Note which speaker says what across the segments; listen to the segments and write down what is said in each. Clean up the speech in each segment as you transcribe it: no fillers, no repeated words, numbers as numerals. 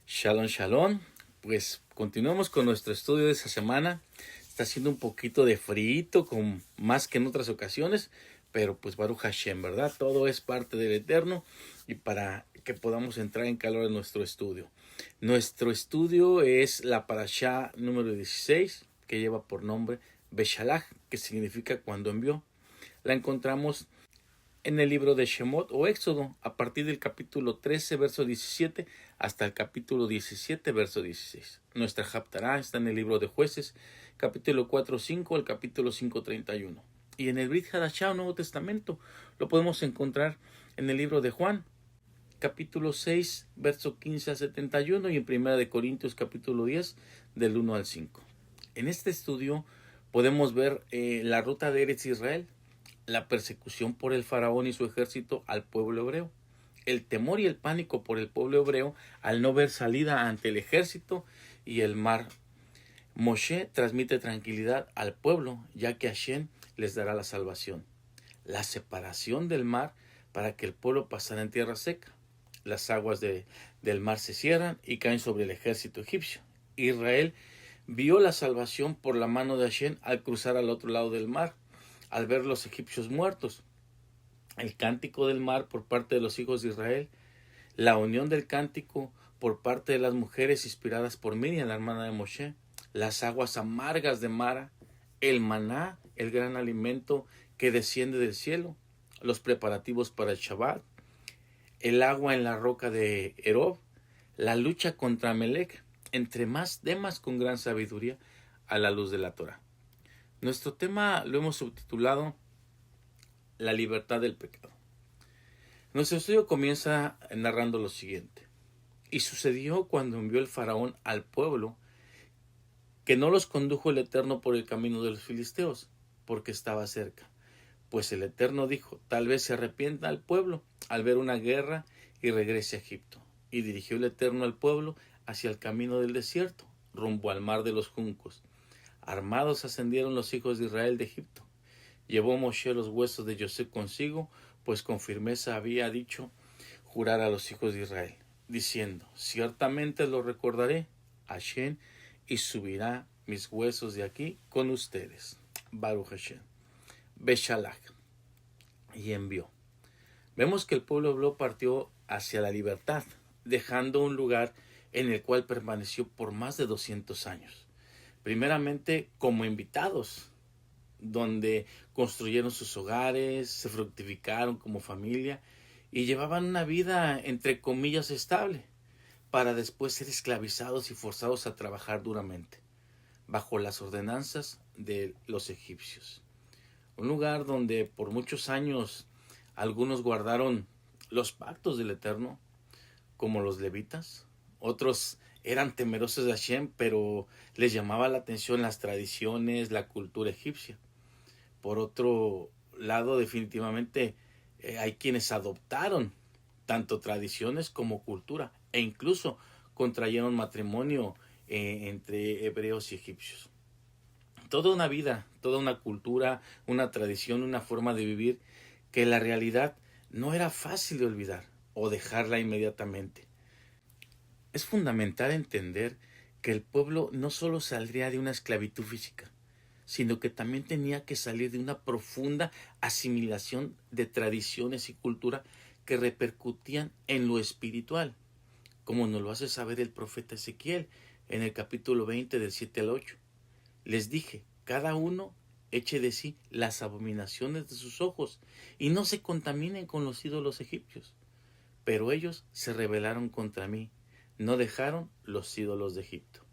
Speaker 1: Shalom, shalom. Pues continuamos con nuestro estudio de esta semana. Está haciendo un poquito de frío, con más que en otras ocasiones, pero pues Baruch Hashem, ¿verdad? Todo es parte del Eterno y para que podamos entrar en calor en nuestro estudio. Nuestro estudio es la parashá número 16, que lleva por nombre Beshalach, que significa cuando envió. La encontramos en el libro de Shemot o Éxodo, a partir del capítulo 13, verso 17, hasta el capítulo 17, verso 16. Nuestra Haftará está en el libro de Jueces, capítulo 4, 5, al capítulo 5, 31. Y en el Brit Hadashah, o Nuevo Testamento, lo podemos encontrar en el libro de Juan, capítulo 6, verso 15 al 71, y en Primera de Corintios, capítulo 10, del 1 al 5. En este estudio podemos ver la ruta de Eretz Israel, la persecución por el faraón y su ejército al pueblo hebreo, el temor y el pánico por el pueblo hebreo al no ver salida ante el ejército y el mar. Moshe transmite tranquilidad al pueblo, ya que Hashem les dará la salvación. La separación del mar para que el pueblo pasara en tierra seca. Las aguas del mar se cierran y caen sobre el ejército egipcio. Israel vio la salvación por la mano de Hashem al cruzar al otro lado del mar, al ver los egipcios muertos. El cántico del mar por parte de los hijos de Israel, la unión del cántico por parte de las mujeres inspiradas por Miriam, la hermana de Moshe, las aguas amargas de Mara, el maná, el gran alimento que desciende del cielo, los preparativos para el Shabbat, el agua en la roca de Herob, la lucha contra Amelec, entre más temas con gran sabiduría a la luz de la Torah. Nuestro tema lo hemos subtitulado La libertad del pecado. Nuestro estudio comienza narrando lo siguiente. Y sucedió cuando envió el faraón al pueblo que no los condujo el Eterno por el camino de los filisteos, porque estaba cerca. Pues el Eterno dijo, tal vez se arrepienta el pueblo al ver una guerra y regrese a Egipto. Y dirigió el Eterno al pueblo hacia el camino del desierto, rumbo al mar de los juncos. Armados ascendieron los hijos de Israel de Egipto. Llevó Moshe los huesos de Yosef consigo, pues con firmeza había dicho jurar a los hijos de Israel, diciendo, ciertamente lo recordaré, Hashem, y subirá mis huesos de aquí con ustedes. Baruch Hashem. Beshalach. Y envió. Vemos que el pueblo hebreo partió hacia la libertad, dejando un lugar en el cual permaneció por más de 200 años. Primeramente como invitados, donde construyeron sus hogares, se fructificaron como familia y llevaban una vida entre comillas estable, para después ser esclavizados y forzados a trabajar duramente, bajo las ordenanzas de los egipcios. Un lugar donde por muchos años algunos guardaron los pactos del Eterno, como los levitas. Otros eran temerosos de Hashem, pero les llamaba la atención las tradiciones, la cultura egipcia. Por otro lado, definitivamente hay quienes adoptaron tanto tradiciones como cultura e incluso contrayeron matrimonio entre hebreos y egipcios. Toda una vida, toda una cultura, una tradición, una forma de vivir que la realidad no era fácil de olvidar o dejarla inmediatamente. Es fundamental entender que el pueblo no solo saldría de una esclavitud física, sino que también tenía que salir de una profunda asimilación de tradiciones y cultura que repercutían en lo espiritual, como nos lo hace saber el profeta Ezequiel en el capítulo 20 del 7 al 8. Les dije, cada uno eche de sí las abominaciones de sus ojos y no se contaminen con los ídolos egipcios. Pero ellos se rebelaron contra mí, no dejaron los ídolos de Egipto.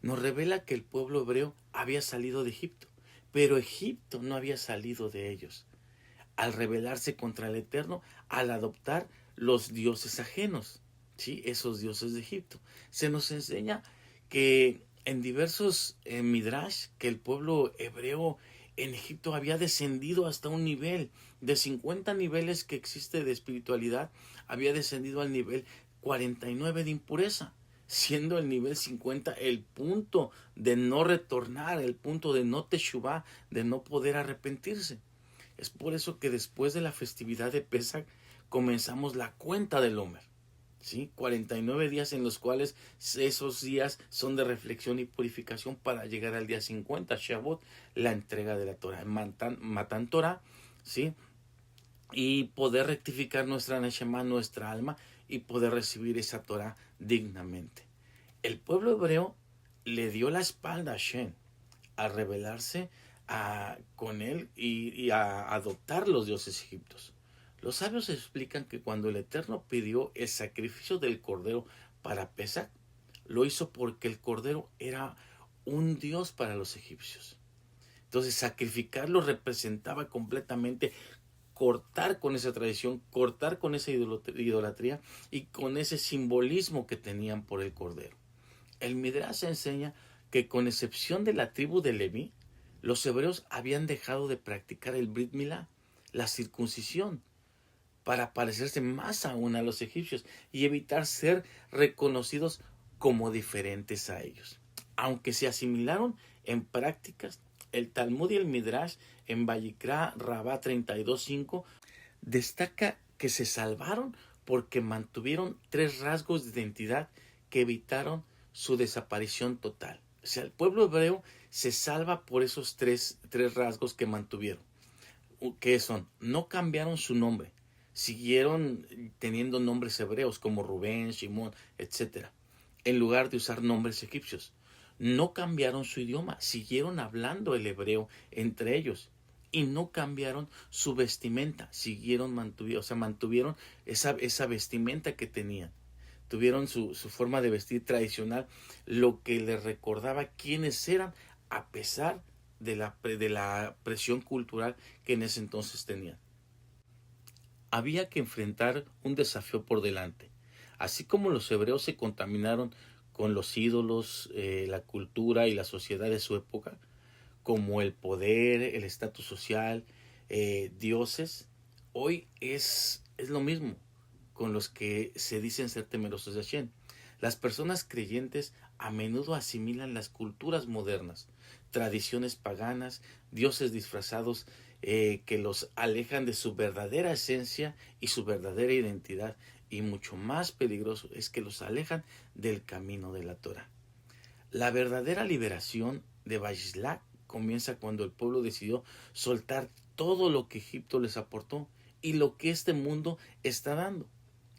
Speaker 1: Nos revela que el pueblo hebreo había salido de Egipto, pero Egipto no había salido de ellos. Al rebelarse contra el Eterno, al adoptar los dioses ajenos, ¿sí? Esos dioses de Egipto. Se nos enseña que en diversos midrash que el pueblo hebreo en Egipto había descendido hasta un nivel de 50 niveles que existe de espiritualidad, había descendido al nivel 49 de impureza, siendo el nivel 50 el punto de no retornar, el punto de no teshuvá, de no poder arrepentirse. Es por eso que después de la festividad de Pesach comenzamos la cuenta del Omer. ¿sí? 49 días en los cuales esos días son de reflexión y purificación para llegar al día 50, Shavuot, la entrega de la Torah, Matan Torah, ¿sí? Y poder rectificar nuestra Neshama, nuestra alma, y poder recibir esa Torah dignamente. El pueblo hebreo le dio la espalda a Hashem a rebelarse con él y a adoptar los dioses egipcios. Los sabios explican que cuando el Eterno pidió el sacrificio del cordero para Pesach, lo hizo porque el cordero era un dios para los egipcios. Entonces sacrificarlo representaba completamente cortar con esa tradición, cortar con esa idolatría y con ese simbolismo que tenían por el cordero. El Midrash enseña que con excepción de la tribu de Leví, los hebreos habían dejado de practicar el Brit Milá, la circuncisión, para parecerse más aún a los egipcios y evitar ser reconocidos como diferentes a ellos. Aunque se asimilaron en prácticas, el Talmud y el Midrash en Vayikra Rabá 32:5 destaca que se salvaron porque mantuvieron 3 rasgos de identidad que evitaron su desaparición total. O sea, el pueblo hebreo se salva por esos tres rasgos que mantuvieron. ¿Qué son? No cambiaron su nombre. Siguieron teniendo nombres hebreos como Rubén, Shimón, etc. En lugar de usar nombres egipcios. No cambiaron su idioma. Siguieron hablando el hebreo entre ellos. Y no cambiaron su vestimenta. Mantuvieron esa vestimenta que tenían. Tuvieron su forma de vestir tradicional, lo que les recordaba quiénes eran a pesar de la presión cultural que en ese entonces tenían. Había que enfrentar un desafío por delante. Así como los hebreos se contaminaron con los ídolos, la cultura y la sociedad de su época, como el poder, el estatus social, dioses, hoy es lo mismo con los que se dicen ser temerosos de Hashem. Las personas creyentes a menudo asimilan las culturas modernas, tradiciones paganas, dioses disfrazados que los alejan de su verdadera esencia y su verdadera identidad, y mucho más peligroso es que los alejan del camino de la Torah. La verdadera liberación de Vayislach comienza cuando el pueblo decidió soltar todo lo que Egipto les aportó y lo que este mundo está dando.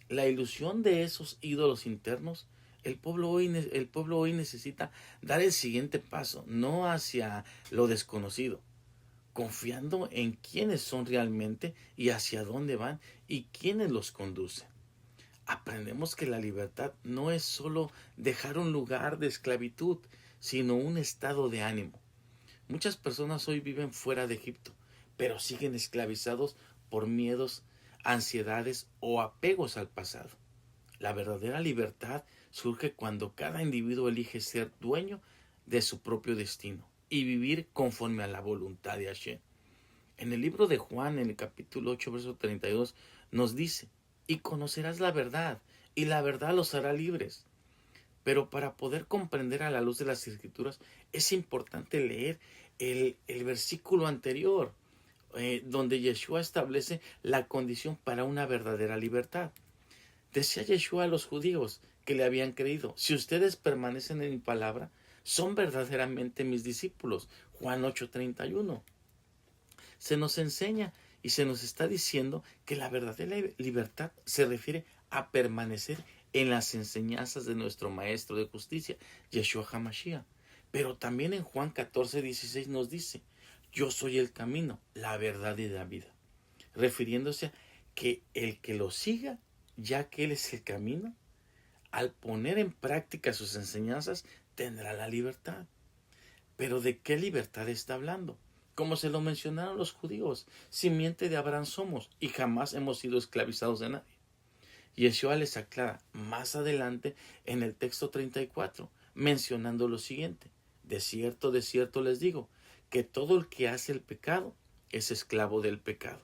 Speaker 1: La ilusión de esos ídolos internos, el pueblo hoy necesita dar el siguiente paso, no hacia lo desconocido, confiando en quiénes son realmente y hacia dónde van y quiénes los conducen. Aprendemos que la libertad no es solo dejar un lugar de esclavitud, sino un estado de ánimo. Muchas personas hoy viven fuera de Egipto, pero siguen esclavizados por miedos, ansiedades o apegos al pasado. La verdadera libertad surge cuando cada individuo elige ser dueño de su propio destino y vivir conforme a la voluntad de Hashem. En el libro de Juan, en el capítulo 8, verso 32, nos dice: y conocerás la verdad, y la verdad los hará libres. Pero para poder comprender a la luz de las Escrituras es importante leer el versículo anterior, donde Yeshua establece la condición para una verdadera libertad. Decía Yeshua a los judíos que le habían creído: si ustedes permanecen en mi palabra, son verdaderamente mis discípulos. Juan 8:31. Se nos enseña y se nos está diciendo que la verdadera libertad se refiere a permanecer en las enseñanzas de nuestro Maestro de Justicia, Yeshua HaMashiach. Pero también en Juan 14:16 nos dice: yo soy el camino, la verdad y la vida. Refiriéndose a que el que lo siga, ya que Él es el camino, al poner en práctica sus enseñanzas, tendrá la libertad. Pero ¿de qué libertad está hablando? Como se lo mencionaron los judíos: simiente de Abraham somos y jamás hemos sido esclavizados de nadie. Yeshua les aclara más adelante en el texto 34, mencionando lo siguiente: de cierto les digo, que todo el que hace el pecado es esclavo del pecado.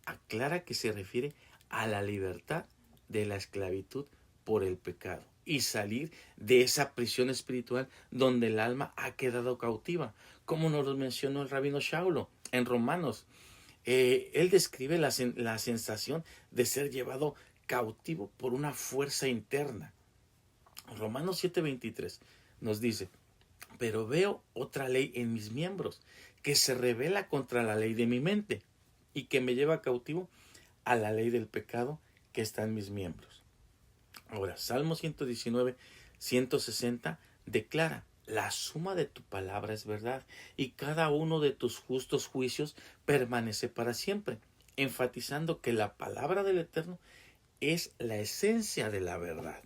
Speaker 1: Aclara que se refiere a la libertad de la esclavitud por el pecado y salir de esa prisión espiritual donde el alma ha quedado cautiva, como nos lo mencionó el rabino Shaulo en Romanos. Él describe la sensación de ser llevado cautivo por una fuerza interna. Romanos 7:23 nos dice: pero veo otra ley en mis miembros, que se rebela contra la ley de mi mente y que me lleva cautivo a la ley del pecado que está en mis miembros. Ahora, Salmo 119, 160 declara: la suma de tu palabra es verdad, y cada uno de tus justos juicios permanece para siempre, enfatizando que la palabra del Eterno es la esencia de la verdad,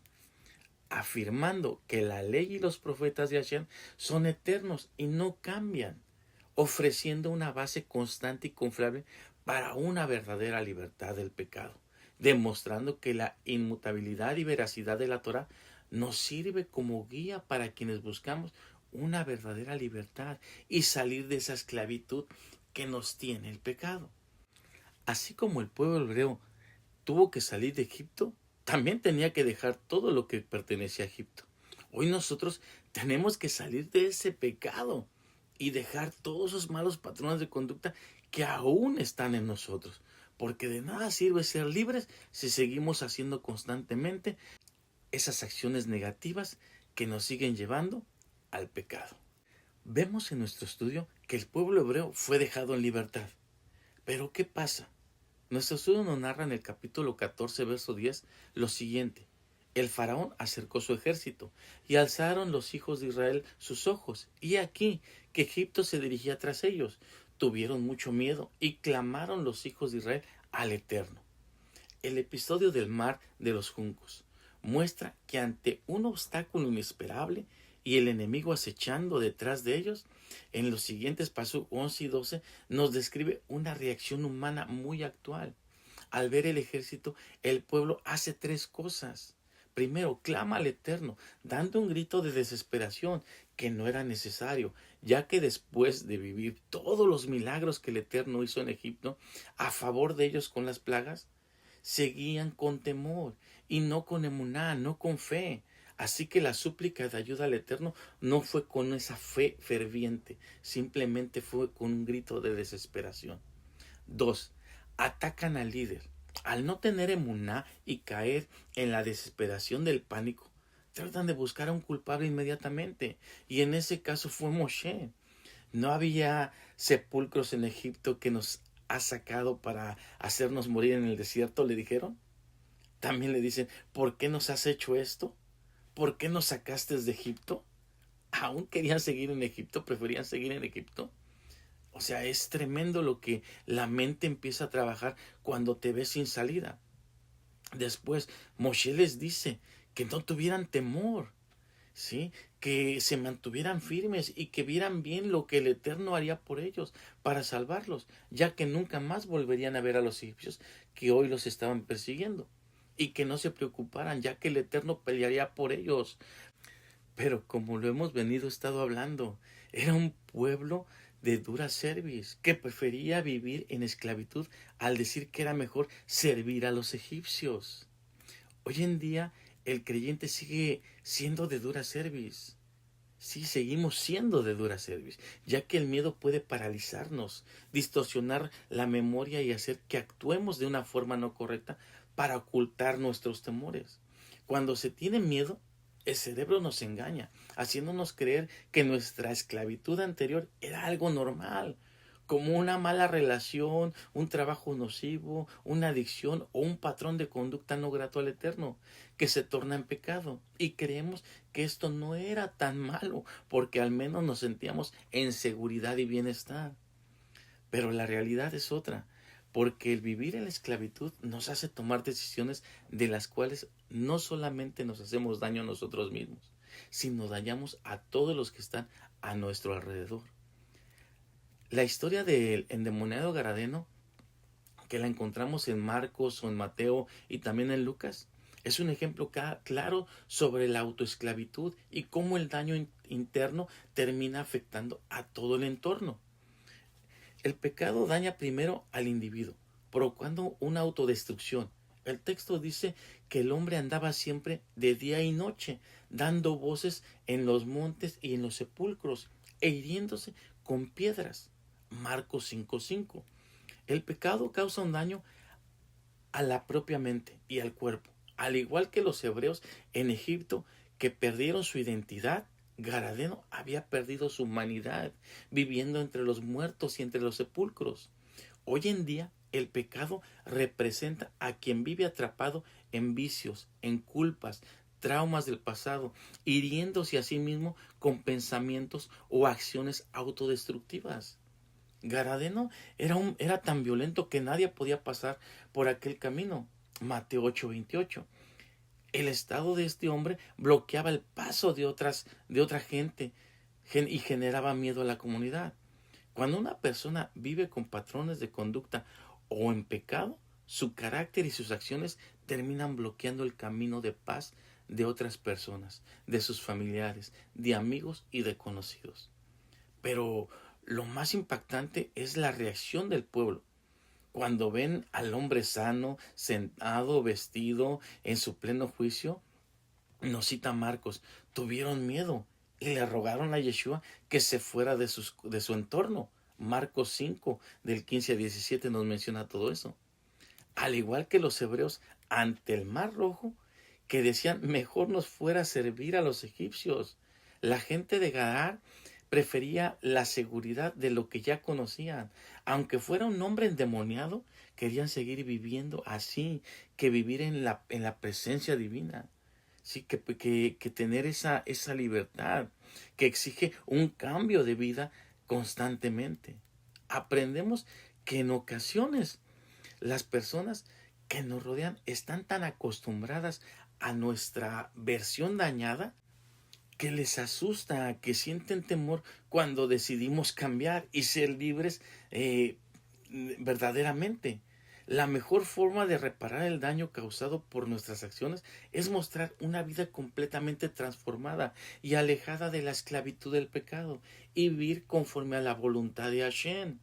Speaker 1: afirmando que la ley y los profetas de Hashem son eternos y no cambian, ofreciendo una base constante y confiable para una verdadera libertad del pecado, demostrando que la inmutabilidad y veracidad de la Torah nos sirve como guía para quienes buscamos una verdadera libertad y salir de esa esclavitud que nos tiene el pecado. Así como el pueblo hebreo tuvo que salir de Egipto, también tenía que dejar todo lo que pertenecía a Egipto. Hoy nosotros tenemos que salir de ese pecado y dejar todos esos malos patrones de conducta que aún están en nosotros, porque de nada sirve ser libres si seguimos haciendo constantemente esas acciones negativas que nos siguen llevando al pecado. Vemos en nuestro estudio que el pueblo hebreo fue dejado en libertad. Pero ¿qué pasa? Nuestro estudio nos narra en el capítulo 14, verso 10, lo siguiente: el faraón acercó su ejército, y alzaron los hijos de Israel sus ojos, y aquí que Egipto se dirigía tras ellos. Tuvieron mucho miedo, y clamaron los hijos de Israel al Eterno. El episodio del mar de los juncos muestra que ante un obstáculo inesperable y el enemigo acechando detrás de ellos, en los siguientes pasos 11 y 12 nos describe una reacción humana muy actual. Al ver el ejército, el pueblo hace tres cosas. Primero, clama al Eterno, dando un grito de desesperación que no era necesario, ya que después de vivir todos los milagros que el Eterno hizo en Egipto a favor de ellos con las plagas, seguían con temor y no con emuná, no con fe. Así que la súplica de ayuda al Eterno no fue con esa fe ferviente, simplemente fue con un grito de desesperación. 2. Atacan al líder. Al no tener emuná y caer en la desesperación del pánico, tratan de buscar a un culpable inmediatamente, y en ese caso fue Moshe. No había sepulcros en Egipto que nos ha sacado para hacernos morir en el desierto, le dijeron. También le dicen: ¿por qué nos has hecho esto? ¿Por qué nos sacaste de Egipto? ¿Aún querían seguir en Egipto? ¿Preferían seguir en Egipto? O sea, es tremendo lo que la mente empieza a trabajar cuando te ves sin salida. Después, Moshe les dice que no tuvieran temor, ¿sí? Que se mantuvieran firmes y que vieran bien lo que el Eterno haría por ellos para salvarlos, ya que nunca más volverían a ver a los egipcios que hoy los estaban persiguiendo, y que no se preocuparan, ya que el Eterno pelearía por ellos. Pero como lo hemos estado hablando, era un pueblo de dura cerviz, que prefería vivir en esclavitud al decir que era mejor servir a los egipcios. Hoy en día el creyente sigue siendo de dura cerviz. Sí, seguimos siendo de dura cerviz, ya que el miedo puede paralizarnos, distorsionar la memoria y hacer que actuemos de una forma no correcta para ocultar nuestros temores. Cuando se tiene miedo, el cerebro nos engaña, haciéndonos creer que nuestra esclavitud anterior era algo normal, como una mala relación, un trabajo nocivo, una adicción o un patrón de conducta no grato al Eterno, que se torna en pecado. Y creemos que esto no era tan malo, porque al menos nos sentíamos en seguridad y bienestar. Pero la realidad es otra, porque el vivir en la esclavitud nos hace tomar decisiones de las cuales no solamente nos hacemos daño a nosotros mismos, sino dañamos a todos los que están a nuestro alrededor. La historia del endemoniado Gadareno, que la encontramos en Marcos o en Mateo y también en Lucas, es un ejemplo claro sobre la autoesclavitud y cómo el daño interno termina afectando a todo el entorno. El pecado daña primero al individuo, provocando una autodestrucción. El texto dice que el hombre andaba siempre de día y noche, dando voces en los montes y en los sepulcros, e hiriéndose con piedras. Marcos 5:5. El pecado causa un daño a la propia mente y al cuerpo. Al igual que los hebreos en Egipto que perdieron su identidad, Garadeno había perdido su humanidad, viviendo entre los muertos y entre los sepulcros. Hoy en día, el pecado representa a quien vive atrapado en vicios, en culpas, traumas del pasado, hiriéndose a sí mismo con pensamientos o acciones autodestructivas. Garadeno era tan violento que nadie podía pasar por aquel camino. Mateo 8:28. El estado de este hombre bloqueaba el paso de otra gente y generaba miedo a la comunidad. Cuando una persona vive con patrones de conducta o en pecado, su carácter y sus acciones terminan bloqueando el camino de paz de otras personas, de sus familiares, de amigos y de conocidos. Pero lo más impactante es la reacción del pueblo. Cuando ven al hombre sano, sentado, vestido, en su pleno juicio, nos cita Marcos, tuvieron miedo y le rogaron a Yeshua que se fuera de su entorno. Marcos 5, del 15 a 17 nos menciona todo eso. Al igual que los hebreos ante el Mar Rojo, que decían, mejor nos fuera a servir a los egipcios. La gente de Gadar prefería la seguridad de lo que ya conocían. Aunque fuera un hombre endemoniado, querían seguir viviendo así, que vivir en la presencia divina. Sí, que tener esa libertad, que exige un cambio de vida constantemente. Aprendemos que en ocasiones las personas que nos rodean están tan acostumbradas a nuestra versión dañada que les asusta, que sienten temor cuando decidimos cambiar y ser libres verdaderamente. La mejor forma de reparar el daño causado por nuestras acciones es mostrar una vida completamente transformada y alejada de la esclavitud del pecado y vivir conforme a la voluntad de Hashem.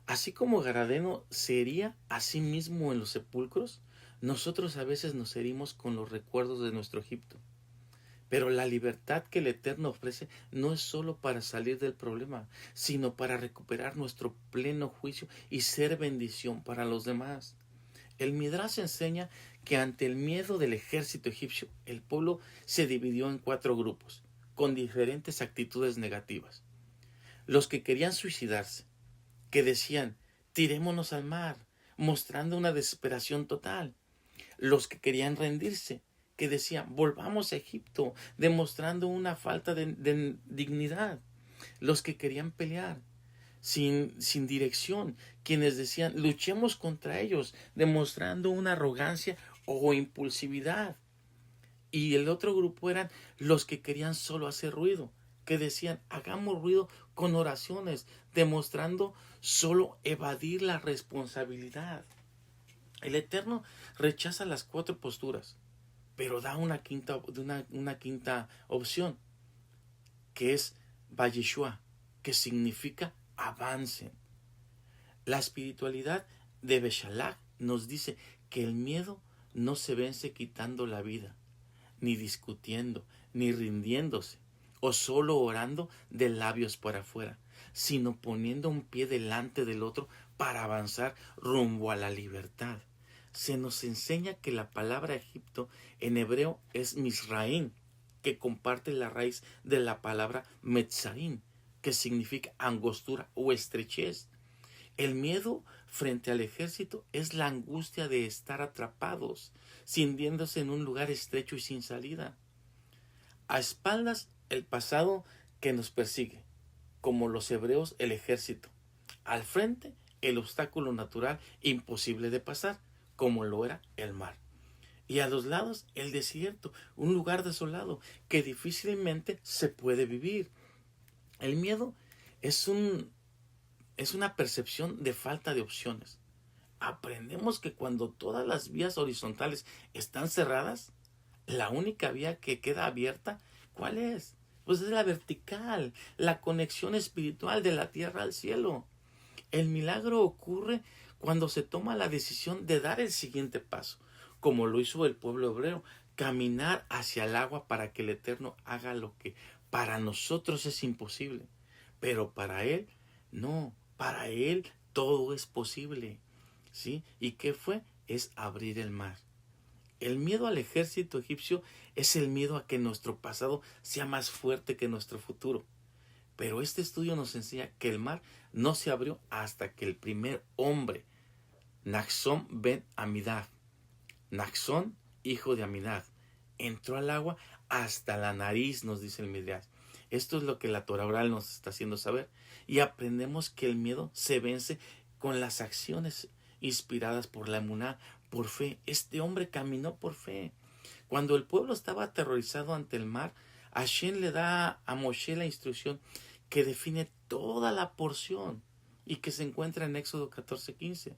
Speaker 1: Así como Garadeno se hería a sí mismo en los sepulcros, nosotros a veces nos herimos con los recuerdos de nuestro Egipto. Pero la libertad que el Eterno ofrece no es solo para salir del problema, sino para recuperar nuestro pleno juicio y ser bendición para los demás. El Midrash enseña que ante el miedo del ejército egipcio, el pueblo se dividió en 4 grupos, con diferentes actitudes negativas. Los que querían suicidarse, que decían, tirémonos al mar, mostrando una desesperación total. Los que querían rendirse, que decían, volvamos a Egipto, demostrando una falta de dignidad. Los que querían pelear, sin dirección, quienes decían, luchemos contra ellos, demostrando una arrogancia o impulsividad. Y el otro grupo eran los que querían solo hacer ruido, que decían, hagamos ruido con oraciones, demostrando solo evadir la responsabilidad. El Eterno rechaza las 4 posturas, pero da una quinta opción, que es Vayeshua, que significa avancen. La espiritualidad de Beshalach nos dice que el miedo no se vence quitando la vida, ni discutiendo, ni rindiéndose, o solo orando de labios para afuera, sino poniendo un pie delante del otro para avanzar rumbo a la libertad. Se nos enseña que la palabra Egipto en hebreo es Misraim, que comparte la raíz de la palabra Metzarim, que significa angostura o estrechez. El miedo frente al ejército es la angustia de estar atrapados, sintiéndose en un lugar estrecho y sin salida. A espaldas el pasado que nos persigue, como los hebreos el ejército. Al frente el obstáculo natural imposible de pasar, como lo era el mar. Y a los lados el desierto, un lugar desolado que difícilmente se puede vivir. El miedo es una percepción de falta de opciones. Aprendemos que cuando todas las vías horizontales están cerradas, la única vía que queda abierta, ¿cuál es? Pues es la vertical, la conexión espiritual de la tierra al cielo. El milagro ocurre cuando se toma la decisión de dar el siguiente paso, como lo hizo el pueblo hebreo, caminar hacia el agua para que el Eterno haga lo que para nosotros es imposible. Pero para Él, no, para Él todo es posible. ¿Sí? ¿Y qué fue? es abrir el mar. El miedo al ejército egipcio es el miedo a que nuestro pasado sea más fuerte que nuestro futuro. Pero este estudio nos enseña que el mar no se abrió hasta que el primer hombre, Naxón ben Amidad, Naxón, hijo de Aminad, entró al agua hasta la nariz, nos dice el Midrash. Esto es lo que la Torah oral nos está haciendo saber. Y aprendemos que el miedo se vence con las acciones inspiradas por la emuná, por fe. Este hombre caminó por fe. Cuando el pueblo estaba aterrorizado ante el mar, Hashem le da a Moshe la instrucción que define toda la porción y que se encuentra en Éxodo 14:15.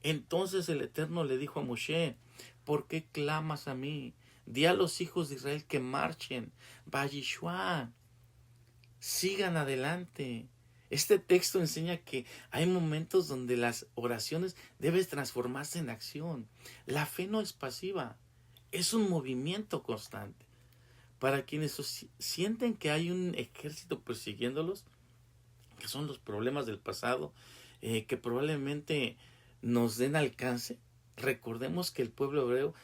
Speaker 1: Entonces el Eterno le dijo a Moshe: ¿por qué clamas a mí? Di a los hijos de Israel que marchen. Vayishua, sigan adelante. Este texto enseña que hay momentos donde las oraciones deben transformarse en acción. La fe no es pasiva, es un movimiento constante. Para quienes sienten que hay un ejército persiguiéndolos, que son los problemas del pasado, que probablemente nos den alcance, recordemos que el pueblo hebreo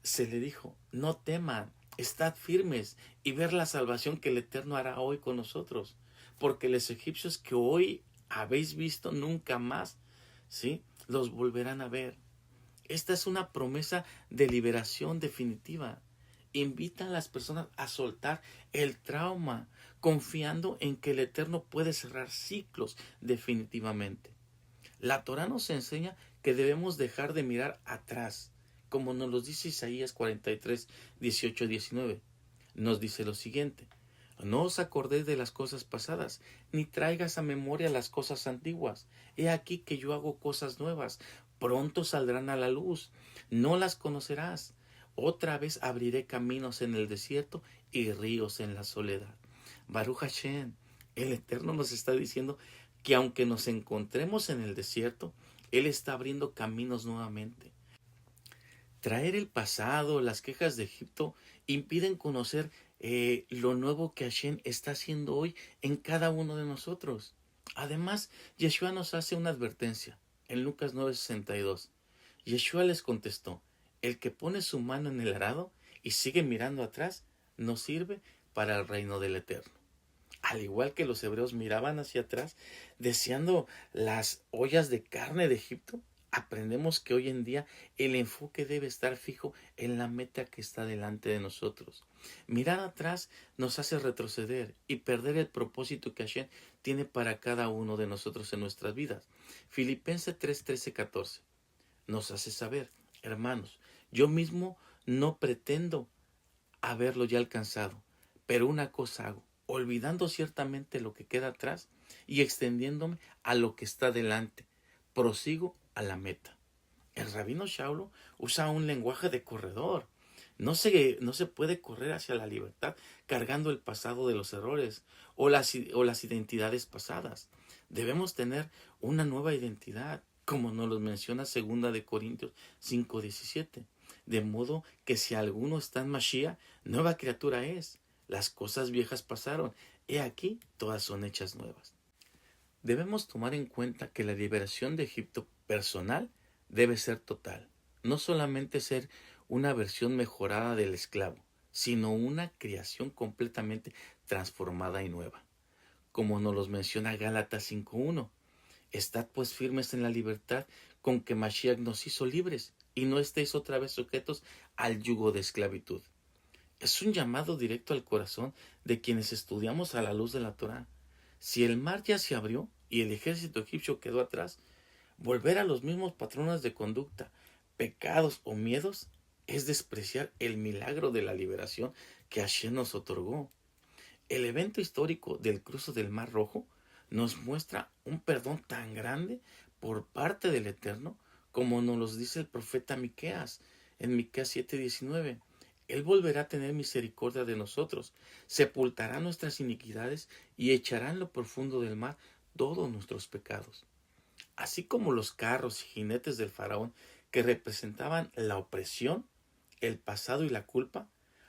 Speaker 1: se le dijo: no teman, estad firmes y ver la salvación que el Eterno hará hoy con nosotros, porque los egipcios que hoy habéis visto nunca más, ¿sí?, los volverán a ver. Esta es una promesa de liberación definitiva. Invita a las personas a soltar el trauma, confiando en que el Eterno puede cerrar ciclos definitivamente. La Torah nos enseña que debemos dejar de mirar atrás, como nos lo dice Isaías 43, 18, 19. Nos dice lo siguiente: no os acordéis de las cosas pasadas, ni traigas a memoria las cosas antiguas. He aquí que yo hago cosas nuevas, pronto saldrán a la luz, no las conocerás. Otra vez abriré caminos en el desierto y ríos en la soledad. Baruch Hashem, el Eterno nos está diciendo que aunque nos encontremos en el desierto, Él está abriendo caminos nuevamente. Traer el pasado, las quejas de Egipto, impiden conocer lo nuevo que Hashem está haciendo hoy en cada uno de nosotros. Además, Yeshua nos hace una advertencia en Lucas 9:62. Yeshua les contestó: el que pone su mano en el arado y sigue mirando atrás, no sirve para el reino del Eterno. Al igual que los hebreos miraban hacia atrás, deseando las ollas de carne de Egipto, aprendemos que hoy en día el enfoque debe estar fijo en la meta que está delante de nosotros. Mirar atrás nos hace retroceder y perder el propósito que Hashem tiene para cada uno de nosotros en nuestras vidas. Filipenses 3:13-14 nos hace saber: hermanos, yo mismo no pretendo haberlo ya alcanzado, pero una cosa hago, olvidando ciertamente lo que queda atrás y extendiéndome a lo que está delante, prosigo a la meta. El rabino Shaulo usa un lenguaje de corredor. No se puede correr hacia la libertad cargando el pasado de los errores o las identidades pasadas. Debemos tener una nueva identidad, como nos lo menciona 2 de Corintios 5:17. De modo que si alguno está en Mashiach, nueva criatura es. Las cosas viejas pasaron, he aquí todas son hechas nuevas. Debemos tomar en cuenta que la liberación de Egipto personal debe ser total. No solamente ser una versión mejorada del esclavo, sino una creación completamente transformada y nueva. Como nos los menciona Gálatas 5:1. Estad pues firmes en la libertad con que Mashiach nos hizo libres, y no estéis otra vez sujetos al yugo de esclavitud. Es un llamado directo al corazón de quienes estudiamos a la luz de la Torá. Si el mar ya se abrió y el ejército egipcio quedó atrás, volver a los mismos patrones de conducta, pecados o miedos es despreciar el milagro de la liberación que Hashem nos otorgó. El evento histórico del cruce del Mar Rojo nos muestra un perdón tan grande por parte del Eterno, como nos lo dice el profeta Miqueas en Miqueas 7:19. Él volverá a tener misericordia de nosotros, sepultará nuestras iniquidades y echará en lo profundo del mar todos nuestros pecados. Así como los carros y jinetes del faraón, que representaban la opresión, el pasado y la culpa,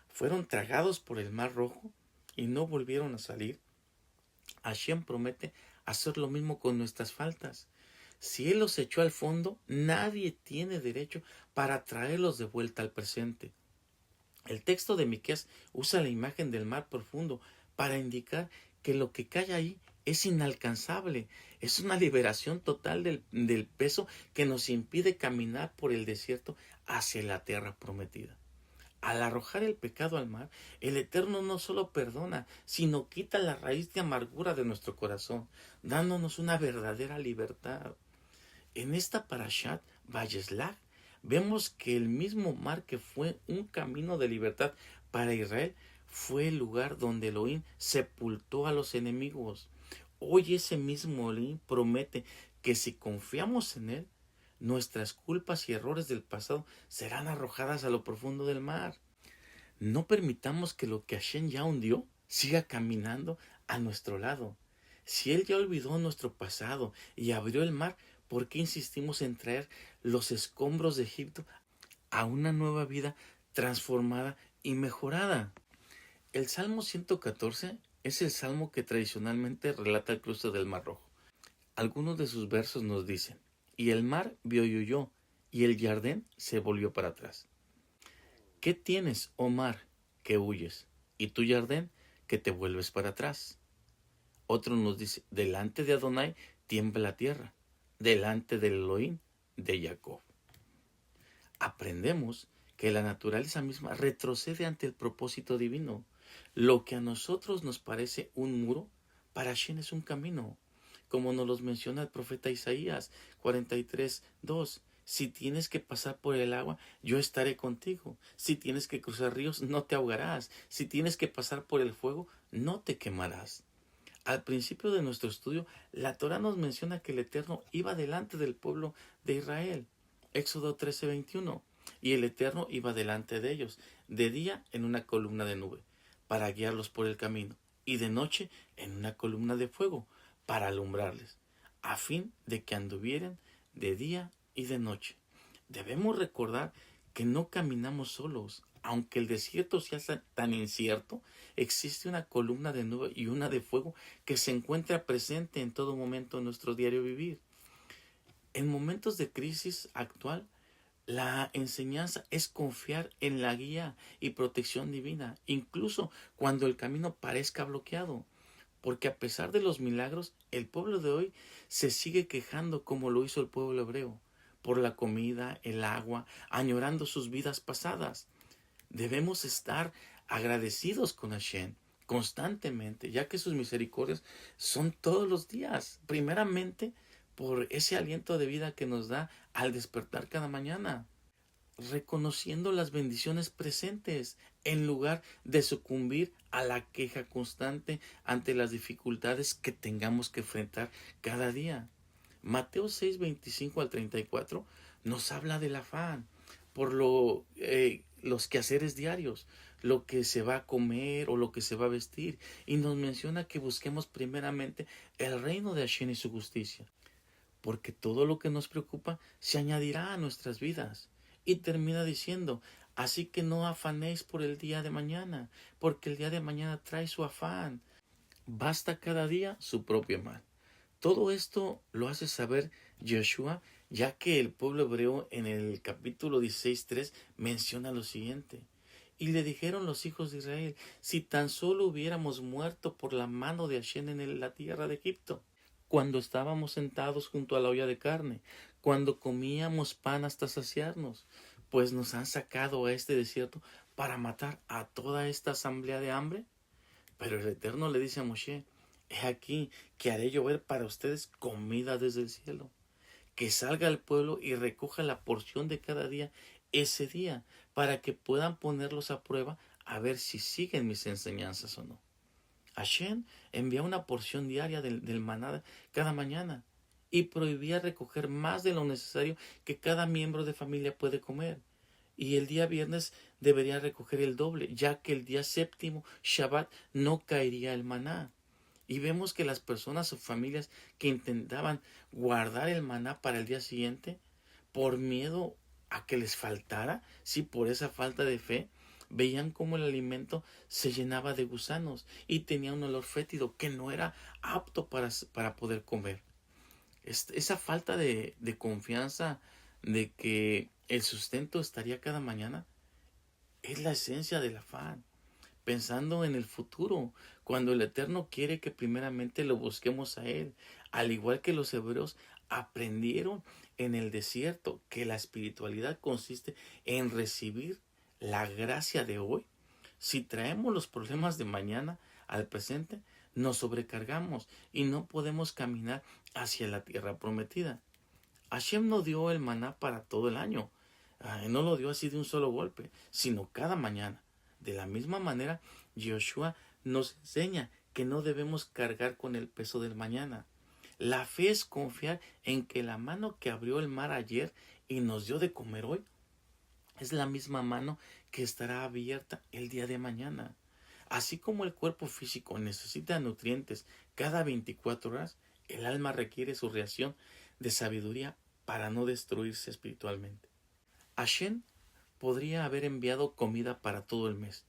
Speaker 1: fueron tragados por el Mar Rojo y no volvieron a salir, Hashem promete hacer lo mismo con nuestras faltas. Si Él los echó al fondo, nadie tiene derecho para traerlos de vuelta al presente. El texto de Miqueas usa la imagen del mar profundo para indicar que lo que cae ahí es inalcanzable. Es una liberación total del peso que nos impide caminar por el desierto hacia la tierra prometida. Al arrojar el pecado al mar, el Eterno no solo perdona, sino quita la raíz de amargura de nuestro corazón, dándonos una verdadera libertad. En esta Parashat Vayeslach vemos que el mismo mar que fue un camino de libertad para Israel fue el lugar donde Elohim sepultó a los enemigos. Hoy ese mismo Elohim promete que si confiamos en Él, nuestras culpas y errores del pasado serán arrojadas a lo profundo del mar. No permitamos que lo que Hashem ya hundió siga caminando a nuestro lado. Si Él ya olvidó nuestro pasado y abrió el mar, ¿por qué insistimos en traer los escombros de Egipto a una nueva vida transformada y mejorada? El Salmo 114 es el salmo que tradicionalmente relata el cruce del Mar Rojo. Algunos de sus versos nos dicen: y el mar vio y huyó, y el Jardín se volvió para atrás. ¿Qué tienes, oh mar, que huyes, y tu Jardín, que te vuelves para atrás? Otro nos dice: delante de Adonai tiembla la tierra, delante del Elohim de Jacob. Aprendemos que la naturaleza misma retrocede ante el propósito divino. Lo que a nosotros nos parece un muro, para Hashem es un camino. Como nos los menciona el profeta Isaías 43:2. Si tienes que pasar por el agua, yo estaré contigo. Si tienes que cruzar ríos, no te ahogarás. Si tienes que pasar por el fuego, no te quemarás. Al principio de nuestro estudio, la Torá nos menciona que el Eterno iba delante del pueblo de Israel. Éxodo 13:21. Y el Eterno iba delante de ellos, de día en una columna de nube, para guiarlos por el camino, y de noche en una columna de fuego, para alumbrarles, a fin de que anduvieran de día y de noche. Debemos recordar que no caminamos solos. Aunque el desierto sea tan incierto, existe una columna de nube y una de fuego que se encuentra presente en todo momento en nuestro diario vivir. En momentos de crisis actual, la enseñanza es confiar en la guía y protección divina, incluso cuando el camino parezca bloqueado. Porque a pesar de los milagros, el pueblo de hoy se sigue quejando como lo hizo el pueblo hebreo, por la comida, el agua, añorando sus vidas pasadas. Debemos estar agradecidos con Hashem constantemente, ya que sus misericordias son todos los días, primeramente por ese aliento de vida que nos da al despertar cada mañana, reconociendo las bendiciones presentes en lugar de sucumbir a la queja constante ante las dificultades que tengamos que enfrentar cada día. Mateo 6:25-34 nos habla del afán por los quehaceres diarios, lo que se va a comer o lo que se va a vestir, y nos menciona que busquemos primeramente el reino de Hashem y su justicia, porque todo lo que nos preocupa se añadirá a nuestras vidas. Y termina diciendo: así que no afanéis por el día de mañana, porque el día de mañana trae su afán. Basta cada día su propio mal. Todo esto lo hace saber Joshua, ya que el pueblo hebreo en el capítulo 16:3 menciona lo siguiente: y le dijeron los hijos de Israel: si tan solo hubiéramos muerto por la mano de Hashem en la tierra de Egipto, cuando estábamos sentados junto a la olla de carne, cuando comíamos pan hasta saciarnos, pues nos han sacado a este desierto para matar a toda esta asamblea de hambre. Pero el Eterno le dice a Moshe: he aquí que haré llover para ustedes comida desde el cielo. Que salga el pueblo y recoja la porción de cada día ese día, para que puedan ponerlos a prueba a ver si siguen mis enseñanzas o no. Hashem envía una porción diaria del maná cada mañana y prohibía recoger más de lo necesario que cada miembro de familia puede comer. Y el día viernes debería recoger el doble, ya que el día séptimo, Shabbat, no caería el maná. Y vemos que las personas o familias que intentaban guardar el maná para el día siguiente, por miedo a que les faltara, sí, por esa falta de fe, veían cómo el alimento se llenaba de gusanos y tenía un olor fétido que no era apto para poder comer. Esa falta de confianza de que el sustento estaría cada mañana es la esencia del afán. Pensando en el futuro, cuando el Eterno quiere que primeramente lo busquemos a Él, al igual que los hebreos aprendieron en el desierto que la espiritualidad consiste en recibir la gracia de hoy. Si traemos los problemas de mañana al presente, nos sobrecargamos y no podemos caminar hacia la tierra prometida. Hashem no dio el maná para todo el año. No lo dio así de un solo golpe, sino cada mañana. De la misma manera, Joshua nos enseña que no debemos cargar con el peso del mañana. La fe es confiar en que la mano que abrió el mar ayer y nos dio de comer hoy es la misma mano que estará abierta el día de mañana. Así como el cuerpo físico necesita nutrientes cada 24 horas, el alma requiere su reacción de sabiduría para no destruirse espiritualmente. Hashem podría haber enviado comida para todo el mes,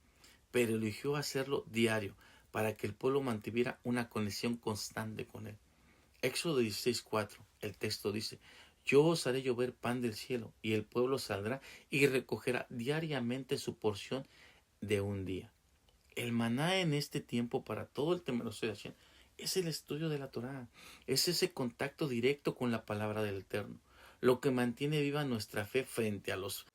Speaker 1: pero eligió hacerlo diario para que el pueblo mantuviera una conexión constante con él. Éxodo 16:4, el texto dice: Yo os haré llover pan del cielo, y el pueblo saldrá y recogerá diariamente su porción de un día. El maná en este tiempo para todo el temeroso de Hashem es el estudio de la Torá, es ese contacto directo con la palabra del Eterno, lo que mantiene viva nuestra fe frente a los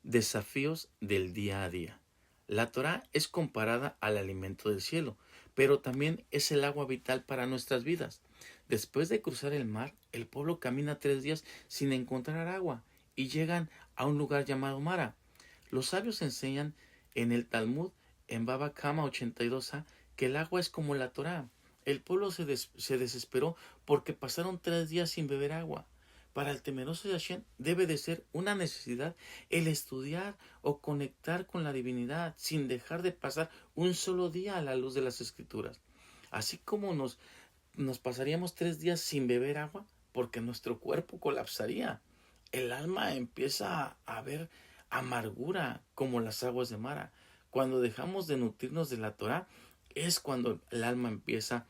Speaker 1: desafíos del día a día. La Torá es comparada al alimento del cielo, pero también es el agua vital para nuestras vidas. Después de cruzar el mar, el pueblo camina 3 días sin encontrar agua y llegan a un lugar llamado Mara. Los sabios enseñan en el Talmud, en Baba Kama 82a, que el agua es como la Torá. El pueblo se desesperó porque pasaron 3 días sin beber agua. Para el temeroso de Hashem debe de ser una necesidad el estudiar o conectar con la divinidad sin dejar de pasar un solo día a la luz de las Escrituras. Así como nos pasaríamos 3 días sin beber agua porque nuestro cuerpo colapsaría. El alma empieza a ver amargura como las aguas de Mara. Cuando dejamos de nutrirnos de la Torah es cuando el alma empieza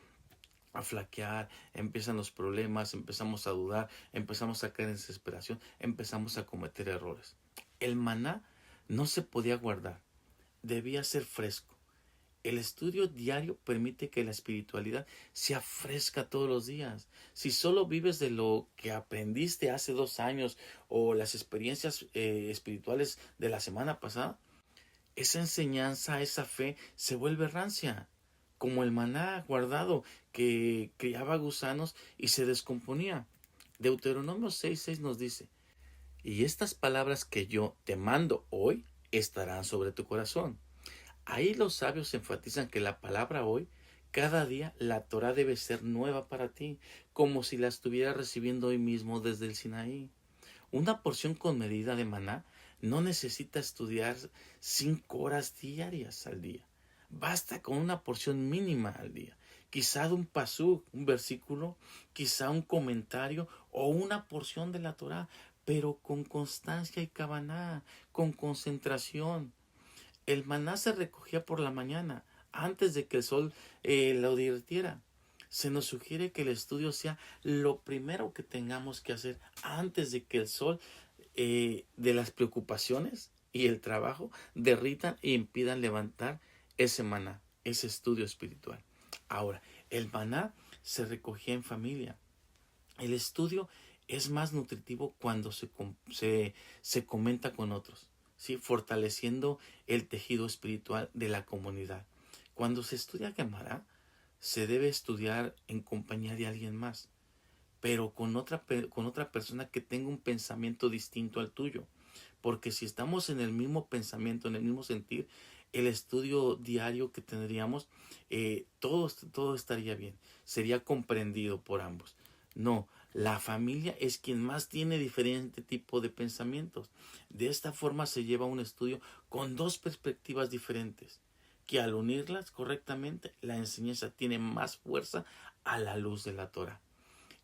Speaker 1: a flaquear, empiezan los problemas, empezamos a dudar, empezamos a caer en desesperación, empezamos a cometer errores. El maná no se podía guardar, debía ser fresco. El estudio diario permite que la espiritualidad sea fresca todos los días. Si solo vives de lo que aprendiste hace 2 años o las experiencias espirituales de la semana pasada, esa enseñanza, esa fe se vuelve rancia, como el maná guardado que criaba gusanos y se descomponía. Deuteronomio 6:6 nos dice: y estas palabras que yo te mando hoy estarán sobre tu corazón. Ahí los sabios enfatizan que la palabra hoy, cada día la Torah debe ser nueva para ti, como si la estuvieras recibiendo hoy mismo desde el Sinaí. Una porción con medida de maná no necesita estudiar 5 horas diarias al día. Basta con una porción mínima al día. Quizá de un pasú, un versículo, quizá un comentario o una porción de la Torá, pero con constancia y kavaná, con concentración. El maná se recogía por la mañana, antes de que el sol lo divirtiera. Se nos sugiere que el estudio sea lo primero que tengamos que hacer antes de que el sol de las preocupaciones y el trabajo derritan e impidan levantar ese maná, ese estudio espiritual. Ahora, el maná se recogía en familia. El estudio es más nutritivo cuando se comenta con otros, ¿sí? Fortaleciendo el tejido espiritual de la comunidad. Cuando se estudia Gemara, se debe estudiar en compañía de alguien más, pero con otra persona que tenga un pensamiento distinto al tuyo. Porque si estamos en el mismo pensamiento, en el mismo sentir, el estudio diario que tendríamos, todo estaría bien. Sería comprendido por ambos. No, la familia es quien más tiene diferente tipo de pensamientos. De esta forma se lleva un estudio con dos perspectivas diferentes, que al unirlas correctamente, la enseñanza tiene más fuerza a la luz de la Torah.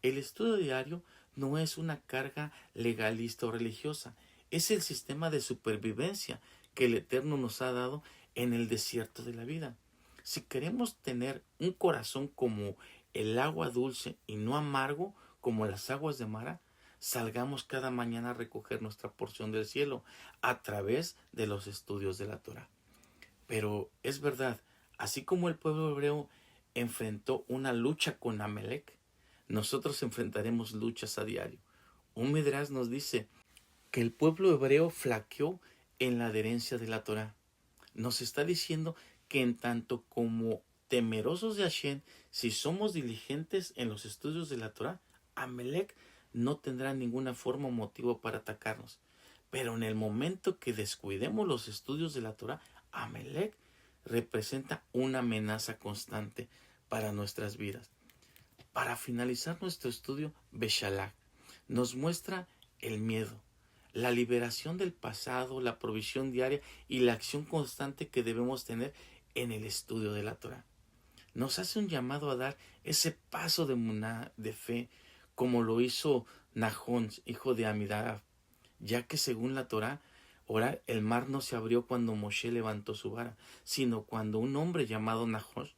Speaker 1: El estudio diario no es una carga legalista o religiosa, es el sistema de supervivencia que el Eterno nos ha dado en el desierto de la vida. Si queremos tener un corazón como el agua dulce y no amargo, como las aguas de Mara, salgamos cada mañana a recoger nuestra porción del cielo a través de los estudios de la Torá. Pero es verdad, así como el pueblo hebreo enfrentó una lucha con Amalek, nosotros enfrentaremos luchas a diario. Un Midrash nos dice que el pueblo hebreo flaqueó en la adherencia de la Torá. Nos está diciendo que en tanto como temerosos de Hashem, si somos diligentes en los estudios de la Torá, Amalek no tendrá ninguna forma o motivo para atacarnos. Pero en el momento que descuidemos los estudios de la Torá, Amalek representa una amenaza constante para nuestras vidas. Para finalizar nuestro estudio, Beshalach nos muestra el miedo, la liberación del pasado, la provisión diaria y la acción constante que debemos tener en el estudio de la Torá. Nos hace un llamado a dar ese paso de muná, de fe, como lo hizo Nahón, hijo de Amidab, ya que según la Torá, ahora el mar no se abrió cuando Moshe levantó su vara, sino cuando un hombre llamado Nahón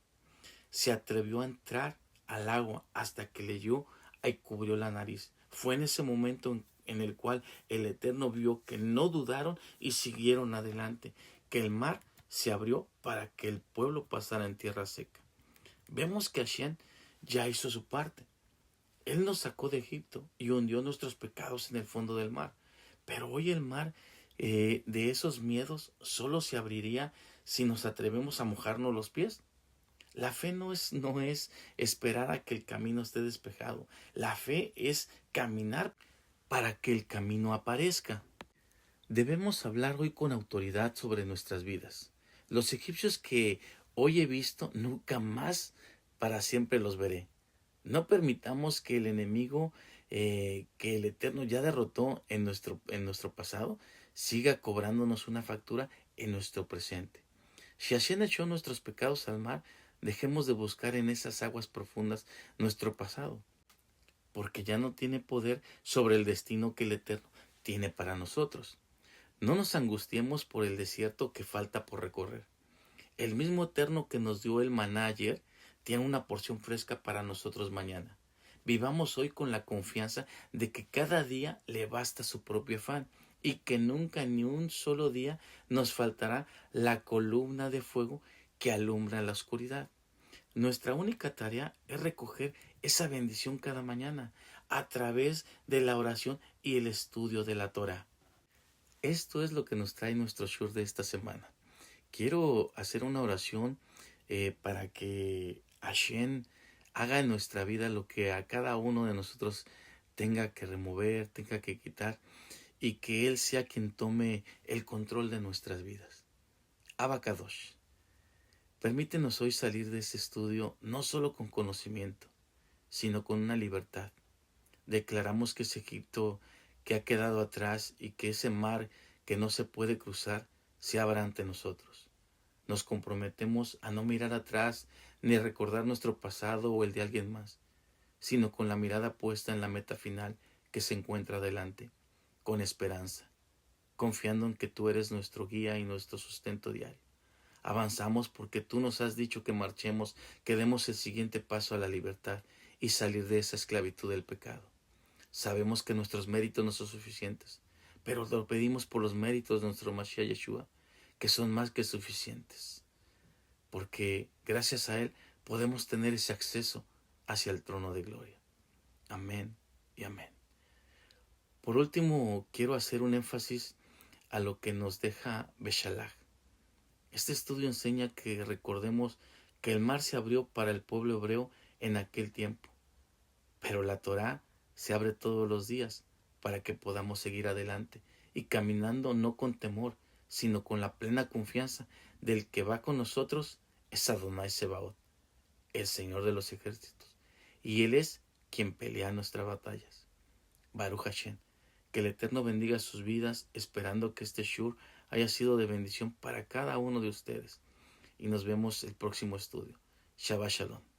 Speaker 1: se atrevió a entrar al agua hasta que leyó y cubrió la nariz. Fue en ese momento en el cual el Eterno vio que no dudaron y siguieron adelante, que el mar se abrió para que el pueblo pasara en tierra seca. Vemos que Hashem ya hizo su parte. Él nos sacó de Egipto y hundió nuestros pecados en el fondo del mar. Pero hoy el mar de esos miedos solo se abriría si nos atrevemos a mojarnos los pies. La fe no es esperar a que el camino esté despejado. La fe es caminar para que el camino aparezca. Debemos hablar hoy con autoridad sobre nuestras vidas. Los egipcios que hoy he visto, nunca más para siempre los veré. No permitamos que el enemigo que el Eterno ya derrotó en nuestro pasado siga cobrándonos una factura en nuestro presente. Si Hashem echó nuestros pecados al mar, dejemos de buscar en esas aguas profundas nuestro pasado, porque ya no tiene poder sobre el destino que el Eterno tiene para nosotros. No nos angustiemos por el desierto que falta por recorrer. El mismo Eterno que nos dio el maná ayer tiene una porción fresca para nosotros mañana. Vivamos hoy con la confianza de que cada día le basta su propio afán y que nunca ni un solo día nos faltará la columna de fuego que alumbra la oscuridad. Nuestra única tarea es recoger esa bendición cada mañana a través de la oración y el estudio de la Torá. Esto es lo que nos trae nuestro shur de esta semana. Quiero hacer una oración para que Hashem haga en nuestra vida lo que a cada uno de nosotros tenga que remover, tenga que quitar, y que Él sea quien tome el control de nuestras vidas. Abba Kadosh, permítenos hoy salir de este estudio no solo con conocimiento, sino con una libertad. Declaramos que ese Egipto que ha quedado atrás y que ese mar que no se puede cruzar se abra ante nosotros. Nos comprometemos a no mirar atrás ni recordar nuestro pasado o el de alguien más, sino con la mirada puesta en la meta final que se encuentra delante, con esperanza, confiando en que tú eres nuestro guía y nuestro sustento diario. Avanzamos porque tú nos has dicho que marchemos, que demos el siguiente paso a la libertad y salir de esa esclavitud del pecado. Sabemos que nuestros méritos no son suficientes, pero lo pedimos por los méritos de nuestro Mashiach Yeshua, que son más que suficientes, porque gracias a Él podemos tener ese acceso hacia el trono de gloria. Amén y amén. Por último, quiero hacer un énfasis a lo que nos deja Beshalach. Este estudio enseña que recordemos que el mar se abrió para el pueblo hebreo en aquel tiempo, pero la Torá se abre todos los días para que podamos seguir adelante y caminando no con temor, sino con la plena confianza del que va con nosotros es Adonai Sebaot, el Señor de los ejércitos, y Él es quien pelea nuestras batallas. Baruch Hashem, que el Eterno bendiga sus vidas, esperando que este shur haya sido de bendición para cada uno de ustedes. Y nos vemos el próximo estudio. Shabbat Shalom.